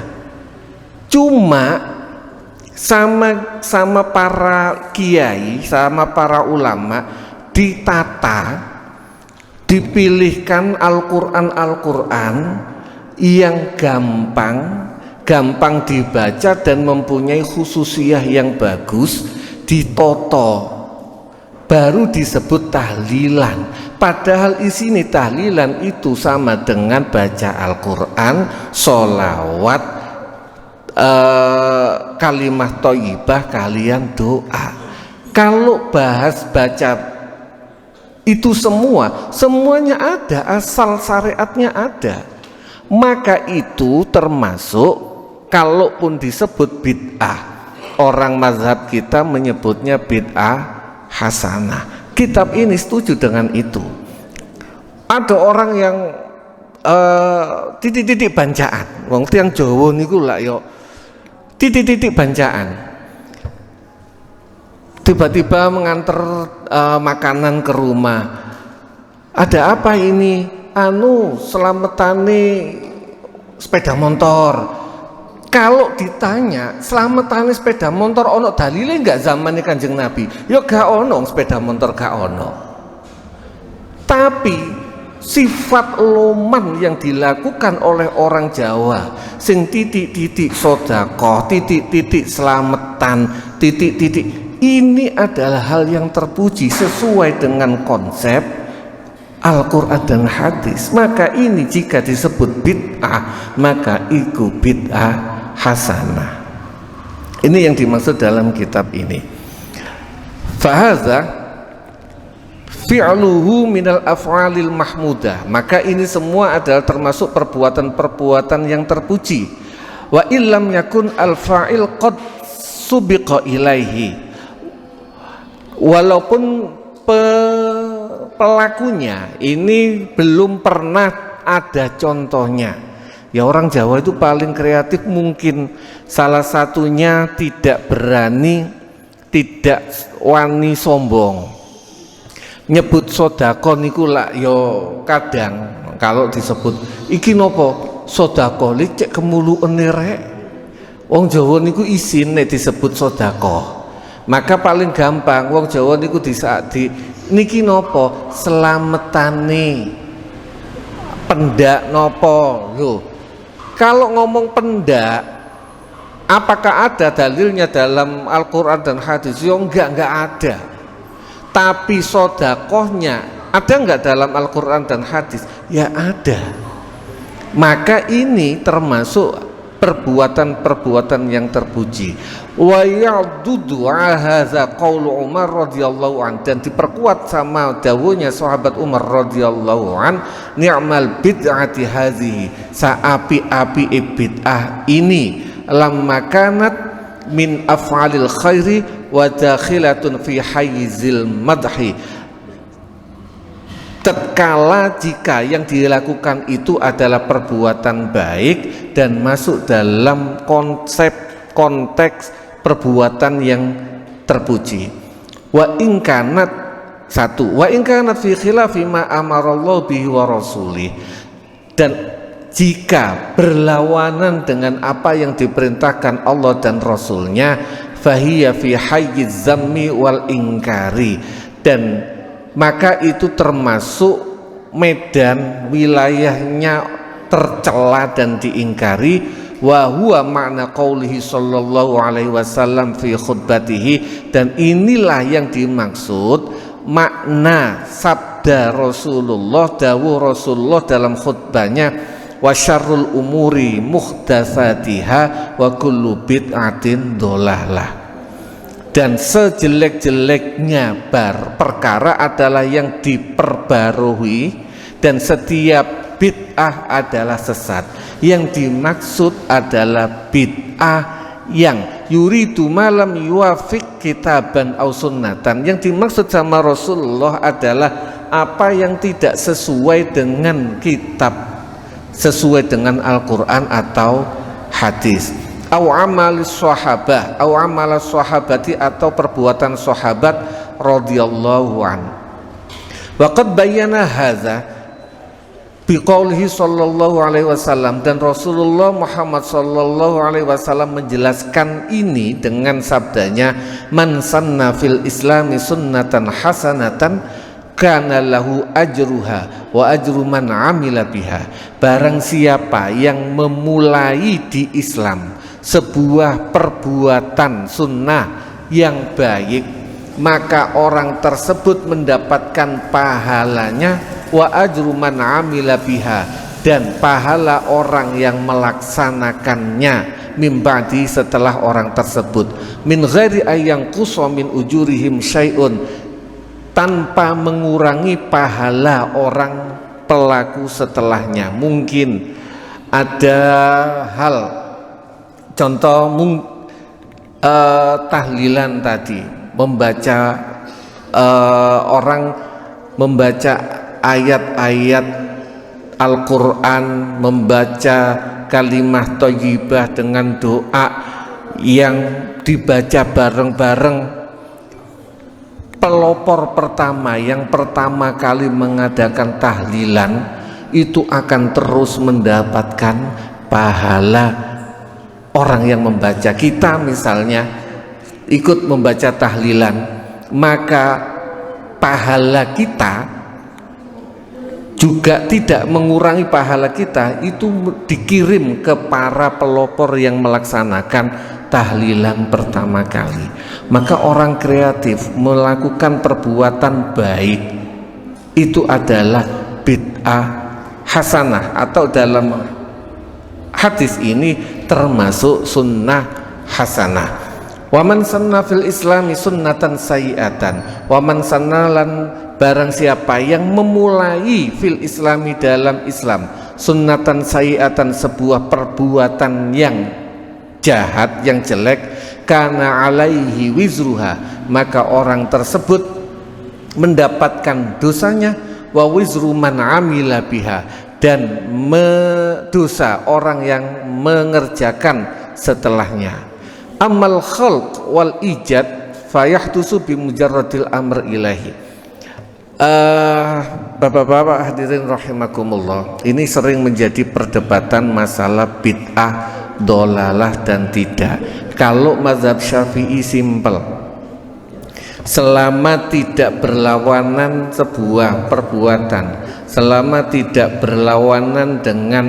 Cuma sama para kiai, sama para ulama ditata, dipilihkan Al-Quran yang gampang dibaca dan mempunyai khususiyah yang bagus, ditoto, baru disebut tahlilan. Padahal isini tahlilan itu sama dengan baca Al-Quran, sholawat, kalimah thayyibah, kalian doa. Kalau bahas baca itu semuanya ada, asal syariatnya ada, maka itu termasuk, kalaupun disebut bid'ah, orang mazhab kita menyebutnya bid'ah hasanah. Kitab ini setuju dengan itu. Ada orang yang titik-titik bancaan, wong tiyang Jawa niku lak yo titik-titik bancaan. Tiba-tiba mengantar makanan ke rumah. Ada apa ini? Selamatane sepeda motor. Kalau ditanya selamatane sepeda motor ono dalile enggak zamane Kanjeng Nabi? Ya gak ono sepeda motor, gak ono. Tapi sifat loman yang dilakukan oleh orang Jawa, sing titik-titik sedekah, titik-titik selamatan, titik-titik, ini adalah hal yang terpuji sesuai dengan konsep Al-Quran dan hadis. Maka ini jika disebut bid'ah, maka itu bid'ah hasanah. Ini yang dimaksud dalam kitab ini. Fahaza fi'luhu minal af'alil mahmudah. Maka ini semua adalah termasuk perbuatan-perbuatan yang terpuji. Wa illam yakun al-fa'il qad subiqa ilaihi. Walaupun pelakunya ini belum pernah ada contohnya. Ya orang Jawa itu paling kreatif mungkin. Salah satunya tidak berani, tidak wani sombong. Nyebut sedekah niku lak yo kadang kalau disebut iki nopo sedekah licek kemuluene rek. Wong Jawa niku isin nek disebut sedekah. Maka paling gampang wong Jawa niku niki nopo selametane pendak nopo lho. Kalau ngomong pendak, apakah ada dalilnya dalam Al-Quran dan hadis? Ya enggak ada. Tapi sedekahnya ada enggak dalam Al-Quran dan hadis? Ya ada. Maka ini termasuk perbuatan-perbuatan yang terpuji. Wa ya'dudu hadza qaul Umar radhiyallahu an, dan diperkuat sama dawuhnya sahabat Umar radhiyallahu an, ni'mal bid'ati hadhihi, saapi-api bid'ah ini, lamma kanat min af'alil khairi wa dakhilatun fi hayyizil madhi, tatkala jika yang dilakukan itu adalah perbuatan baik dan masuk dalam konteks perbuatan yang terpuji. Wa in kanat fi khilafi ma amarallahu bihi wa rasulih, dan jika berlawanan dengan apa yang diperintahkan Allah dan Rasulnya, fahiya fi hayyiz zammi wal inkari, dan maka itu termasuk medan wilayahnya tercela dan diingkari. Wa huwa makna qaulihi sallallahu alaihi wasallam fi khutbatihi, dan inilah yang dimaksud makna sabda Rasulullah, dawuh Rasulullah dalam khutbahnya, wa syarrul umuri muhdatsatiha wa kullu bid'atin dhalalah. Dan sejelek-jeleknya perkara adalah yang diperbarui, dan setiap bid'ah adalah sesat. Yang dimaksud adalah bid'ah yang yuridu malam yuwafiq kitaban au sunnatan. Yang dimaksud sama Rasulullah adalah apa yang tidak sesuai dengan kitab, sesuai dengan Al-Quran atau hadis. Au amalis sahabah, au amalas sahabati, atau perbuatan sahabat radhiyallahu an. Wa qad bayyana hadza biqaulihi sallallahu alaihi wasallam, dan Rasulullah Muhammad sallallahu alaihi wasallam menjelaskan ini dengan sabdanya, man sanna fil islami sunnatan hasanatan kana lahu ajruha wa ajru man amila biha. Barang siapa yang memulai di Islam sebuah perbuatan sunnah yang baik, maka orang tersebut mendapatkan pahalanya, wa ajru man amila biha, dan pahala orang yang melaksanakannya min ba'di, setelah orang tersebut, min ghairi ayyang qusa min ujurihim syai'un, tanpa mengurangi pahala orang pelaku setelahnya. Mungkin ada hal, contoh tahlilan tadi, membaca orang membaca ayat-ayat Al-Quran, membaca kalimah thayyibah dengan doa yang dibaca bareng-bareng. Pelopor pertama yang pertama kali mengadakan tahlilan itu akan terus mendapatkan pahala orang yang membaca. Kita misalnya ikut membaca tahlilan, maka pahala kita juga tidak mengurangi pahala kita, itu dikirim ke para pelopor yang melaksanakan tahlilan pertama kali. Maka orang kreatif melakukan perbuatan baik itu adalah bid'ah hasanah, atau dalam hadis ini termasuk sunnah hasanah. Waman sanna fil islami sunnatan sayyi'atan, waman sanna, lan barang siapa yang memulai fil islami, dalam Islam, sunnatan sayyi'atan, sebuah perbuatan yang jahat, yang jelek, kana alaihi wizruha, maka orang tersebut mendapatkan dosanya, wa wizru man amila biha, dan dosa orang yang mengerjakan setelahnya. Amal khalq wal ijad fayahdusu bi mujarradil amr ilahi. Bapak-bapak hadirin rahimakumullah, ini sering menjadi perdebatan masalah bid'ah, dolalah dan tidak. Kalau mazhab Syafi'i simpel, selama tidak berlawanan sebuah perbuatan, selama tidak berlawanan dengan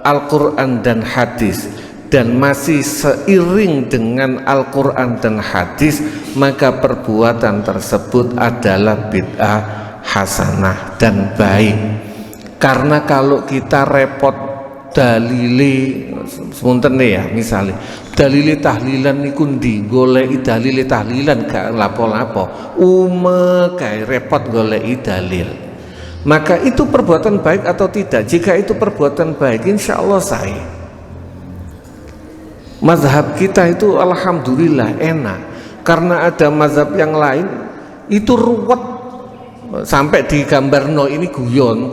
Al-Quran dan hadis, dan masih seiring dengan Al-Quran dan hadis, maka perbuatan tersebut adalah bid'ah hasanah dan baik. Karena kalau kita repot dalili semunten ya, misalnya dalili tahlilan niku ndi, goleki dalili tahlilan gak lapo-lapo, kae repot goleki dalil. Maka itu perbuatan baik atau tidak? Jika itu perbuatan baik, insya Allah sahih. Mazhab kita itu alhamdulillah enak, karena ada mazhab yang lain itu ruwet sampai digambarno ini guyon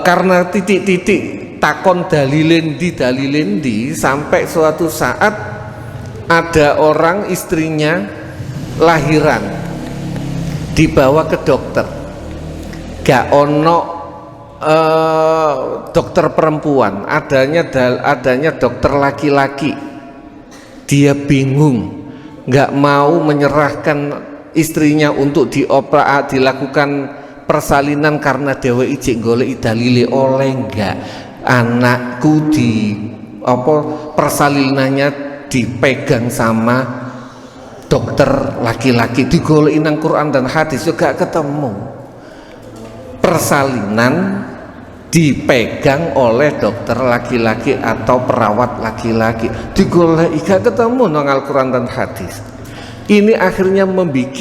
karena titik-titik takon dalilin di, sampai suatu saat ada orang istrinya lahiran dibawa ke dokter, gak ono dokter perempuan, adanya dokter laki-laki. Dia bingung, nggak mau menyerahkan istrinya untuk dilakukan persalinan karena dewa ijek golek dalile oleh enggak anakku persalinannya dipegang sama dokter laki-laki, digoleki nang Quran dan hadis juga ketemu. Persalinan dipegang oleh dokter laki-laki atau perawat laki-laki, digoleki gak ketemu nang Al-Quran dan hadis. Ini akhirnya membuat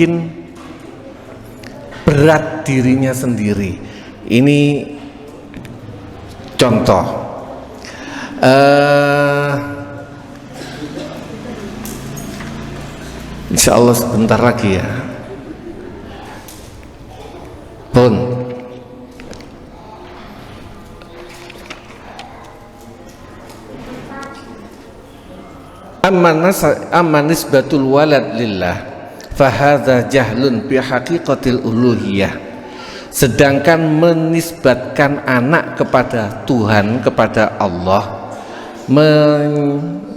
berat dirinya sendiri. Ini contoh. Insya Allah sebentar lagi ya. Pun amma nisbatul walad lillah fahadha jahlun bi haqiqatil uluhiyah. Sedangkan menisbatkan anak kepada Tuhan, kepada Allah,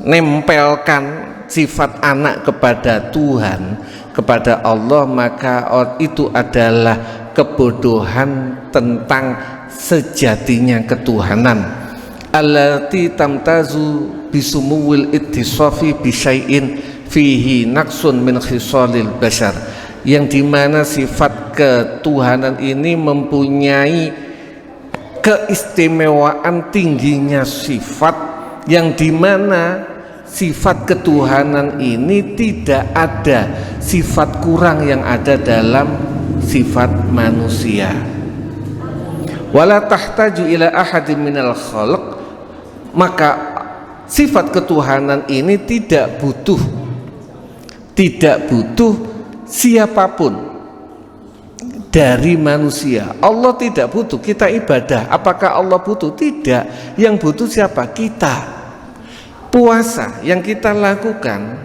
menempelkan sifat anak kepada Tuhan, kepada Allah, maka itu adalah kebodohan tentang sejatinya ketuhanan. Allati tamtazu bisumuwil ittisafi bisyai'in fihi naqsun min khisalil bashar, yang dimana sifat ketuhanan ini mempunyai keistimewaan tingginya sifat, yang dimana sifat ketuhanan ini tidak ada sifat kurang yang ada dalam sifat manusia. Wala tahtaju ila ahadin minal khalq, maka sifat ketuhanan ini tidak butuh siapapun dari manusia. Allah tidak butuh kita ibadah. Apakah Allah butuh? Tidak. Yang butuh siapa? Kita. Puasa yang kita lakukan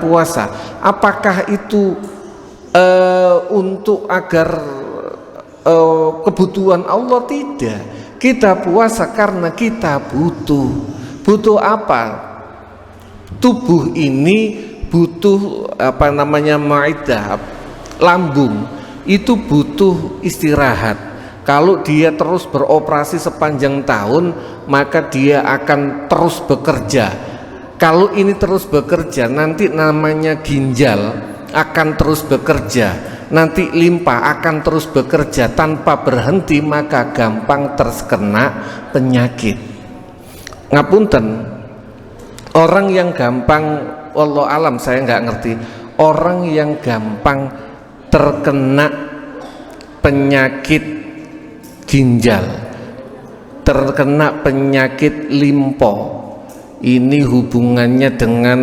puasa, apakah itu untuk agar kebutuhan Allah? Tidak. Kita puasa karena kita butuh apa? Tubuh ini butuh maidah, lambung itu butuh istirahat. Kalau dia terus beroperasi sepanjang tahun, maka dia akan terus bekerja. Kalau ini terus bekerja, nanti namanya ginjal akan terus bekerja, nanti limpa akan terus bekerja tanpa berhenti, maka gampang terkena penyakit. Ngapunten, orang yang gampang, wallahu alam saya nggak ngerti, orang yang gampang terkena penyakit ginjal, terkena penyakit limpo, ini hubungannya dengan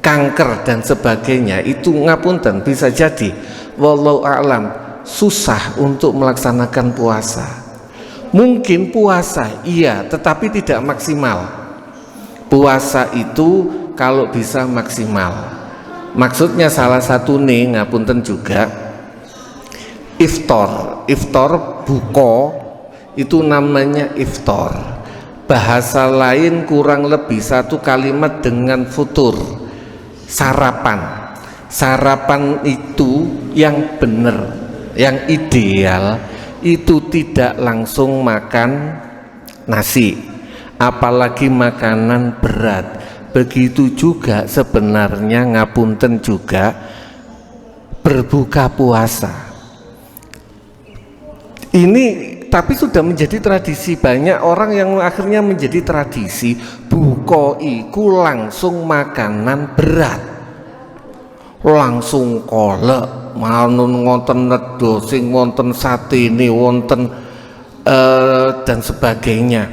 kanker dan sebagainya, itu ngapunten bisa jadi wallahu a'lam susah untuk melaksanakan puasa. Mungkin puasa iya, tetapi tidak maksimal. Puasa itu kalau bisa maksimal, maksudnya salah satu nih ngapunten juga iftar buko itu namanya iftar. Bahasa lain kurang lebih satu kalimat dengan futur, sarapan. Sarapan itu yang benar, yang ideal itu tidak langsung makan nasi, apalagi makanan berat. Begitu juga sebenarnya ngapunten juga berbuka puasa. Ini tapi sudah menjadi tradisi, banyak orang yang akhirnya menjadi tradisi buka iku langsung makanan berat, langsung kolek, manun wonten nedo sing wonten satene wonten dan sebagainya.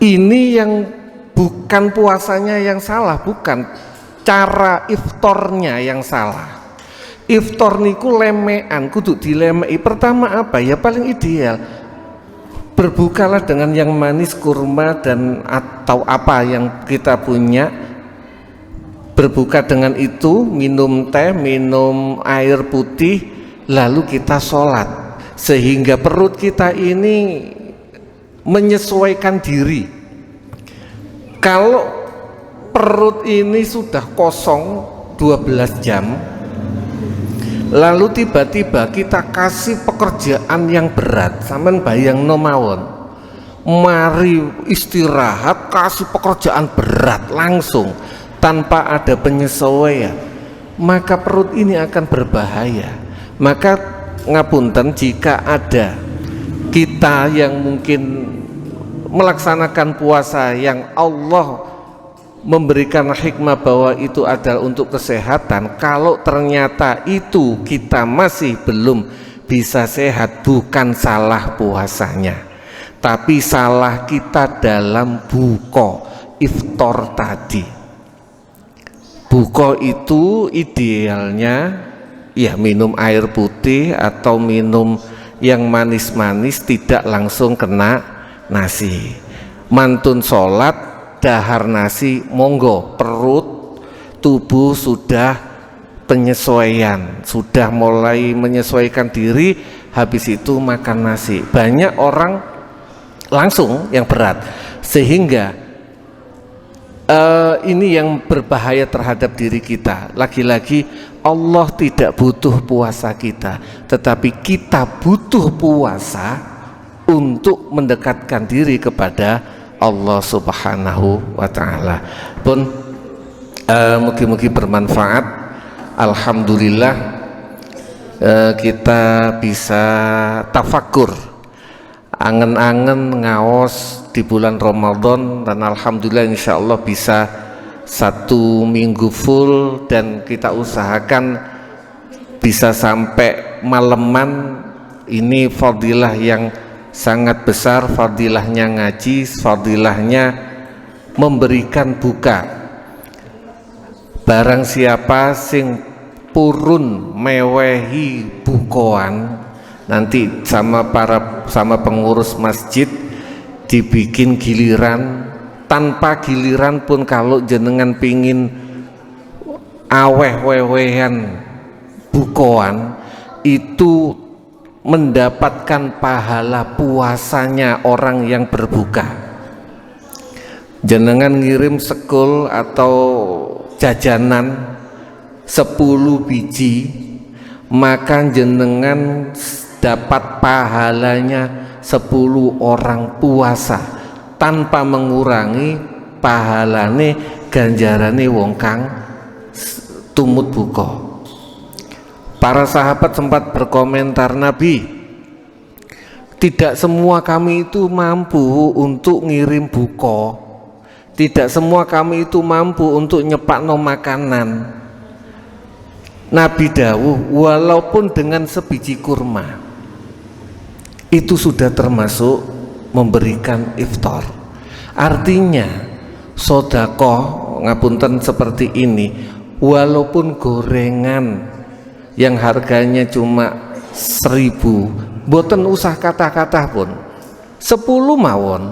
Ini yang bukan puasanya yang salah, bukan cara iftarnya yang salah. Iftar niku lemean, kudu dilemei. Pertama apa? Ya paling ideal berbukalah dengan yang manis, kurma dan atau apa yang kita punya. Berbuka dengan itu, minum teh, minum air putih, lalu kita sholat, sehingga perut kita ini menyesuaikan diri. Kalau perut ini sudah kosong 12 jam, lalu tiba-tiba kita kasih pekerjaan yang berat, sampean bayangno mawon, mari istirahat kasih pekerjaan berat langsung tanpa ada penyesuaian, maka perut ini akan berbahaya. Maka ngapunten jika ada kita yang mungkin melaksanakan puasa yang Allah memberikan hikmah bahwa itu adalah untuk kesehatan, kalau ternyata itu kita masih belum bisa sehat, bukan salah puasanya, tapi salah kita dalam buko iftar tadi. Buko itu idealnya ya minum air putih atau minum yang manis-manis, tidak langsung kena nasi. Mantun sholat dahar nasi, monggo, perut tubuh sudah penyesuaian, sudah mulai menyesuaikan diri, habis itu makan nasi. Banyak orang langsung yang berat, sehingga ini yang berbahaya terhadap diri kita. Lagi-lagi Allah tidak butuh puasa kita, tetapi kita butuh puasa untuk mendekatkan diri kepada Allah Subhanahu wa ta'ala. Pun mugi-mugi bermanfaat. Alhamdulillah kita bisa tafakur, angen-angen ngaos di bulan Ramadan, dan alhamdulillah insya Allah bisa 1 minggu full, dan kita usahakan bisa sampai maleman. Ini fadilah yang sangat besar, fadilahnya ngaji, fadilahnya memberikan buka. Barang siapa sing purun mewehi bukoan, nanti sama pengurus masjid dibikin giliran. Tanpa giliran pun kalau jenengan pingin aweh-wewehan bukoan, itu mendapatkan pahala puasanya orang yang berbuka. Jenengan ngirim sekul atau jajanan 10 biji, maka jenengan dapat pahalanya 10 orang puasa, tanpa mengurangi pahalane ganjarane wong kang tumut buka. Para sahabat sempat berkomentar, Nabi, tidak semua kami itu mampu untuk ngirim buka, tidak semua kami itu mampu untuk nyepakno makanan. Nabi dawuh, walaupun dengan sebiji kurma itu sudah termasuk memberikan iftar. Artinya sodakoh ngapunten seperti ini, walaupun gorengan yang harganya cuma 1000, boten usah kata-kata pun 10 mawon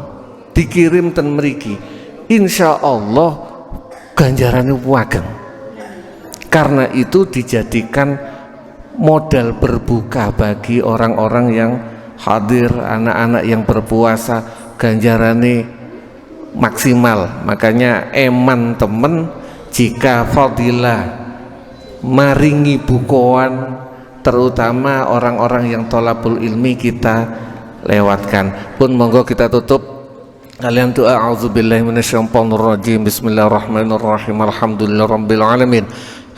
dikirim ten mriki, insya Allah ganjarannya wageng. Karena itu dijadikan modal berbuka bagi orang-orang yang hadir, anak-anak yang berpuasa, ganjarane maksimal. Makanya eman temen jika fadilah maringi bukoan, terutama orang-orang yang tholabul ilmi, kita lewatkan. Pun monggo kita tutup kalian doa. A'udzubillahi minasyaitonirrajim. Bismillahirrahmanirrahim. Alhamdulillahirabbil alamin.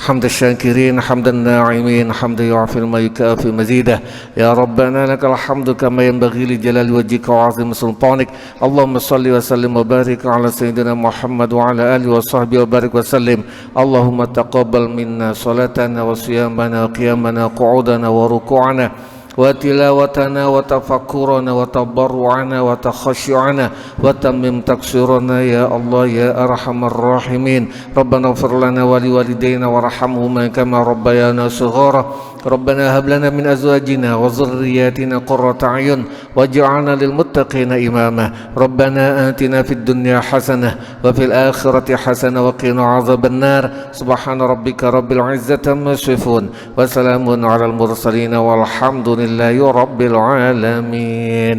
حمد الشاكرين حمد الناعمين حمد يعفي ما يكافئ مزيده يا ربنا لك الحمد كما ينبغي لجلال وجهك وعظيم سلطانك اللهم صل وسلم وبارك على سيدنا محمد وعلى اله وصحبه وبارك وسلم اللهم تقبل منا صلاتنا وصيامنا وقيامنا وقعودنا وركوعنا وتلاوتنا وتفكرنا وتضرعنا وتخشعنا وتمم تقصيرنا يا الله يا أرحم الراحمين ربنا اغفر لنا ولوالدينا وارحمهما كما ربيانا صغارا ربنا هب لنا من أزواجنا وذرياتنا قرة أعين واجعلنا للمتقين إماما ربنا آتنا في الدنيا حسنة وفي الآخرة حسنة وقنا عذاب النار سبحان ربك رب العزة عما يصفون وسلام على المرسلين والحمد لله رب العالمين.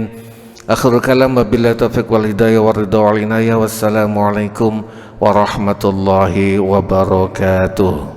آخر كلام بالله التوفيق والهداية والرضا والعناية والسلام عليكم warahmatullahi wabarakatuh.